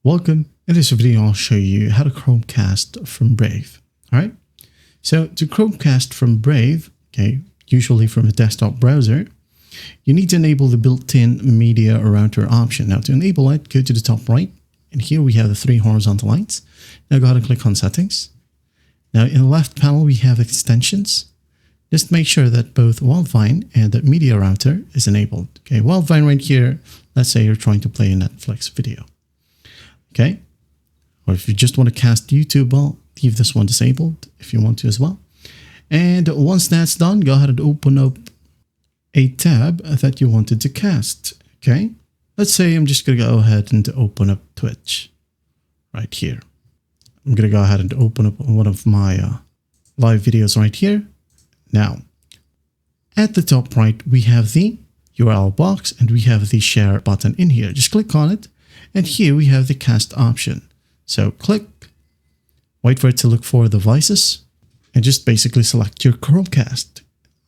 Welcome. In this video, I'll show you how to Chromecast from Brave. All right. So to Chromecast from Brave, okay, usually from a desktop browser, you need to enable the built-in media router option. Now to enable it, go to the top right, and here we have the three horizontal lines. Now go ahead and click on Settings. Now in the left panel, we have extensions. Just make sure that both Wildvine and the media router is enabled. Okay, Wildvine right here, let's say you're trying to play a Netflix video. Okay, or if you just want to cast YouTube, well, leave this one disabled if you want to as well. And once that's done, go ahead and open up a tab that you wanted to cast. Okay, let's say I'm just going to go ahead and open up Twitch right here. I'm going to go ahead and open up one of my live videos right here. Now, at the top right, we have the URL box and we have the share button in here. Just click on it. And here we have the cast option. So click, wait for it to look for devices, and just basically select your Chromecast.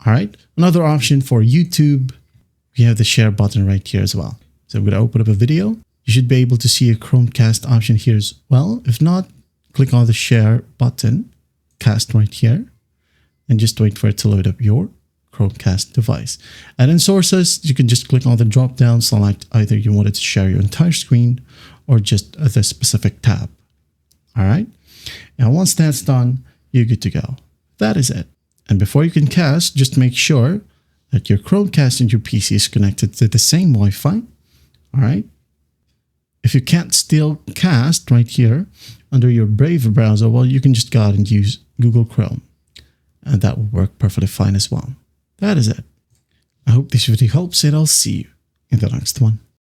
All right. Another option for YouTube, we have the share button right here as well. So I'm going to open up a video. You should be able to see a Chromecast option here as well. If not, click on the share button, cast right here, and just wait for it to load up your Chromecast device. And in sources, you can just click on the drop down, select either you wanted to share your entire screen or just the specific tab. All right. Now, once that's done, you're good to go. That is it. And before you can cast, just make sure that your Chromecast and your PC is connected to the same Wi-Fi. All right. If you can't still cast right here under your Brave browser, well, you can just go out and use Google Chrome, and that will work perfectly fine as well. That is it. I hope this video helps, and I'll see you in the next one.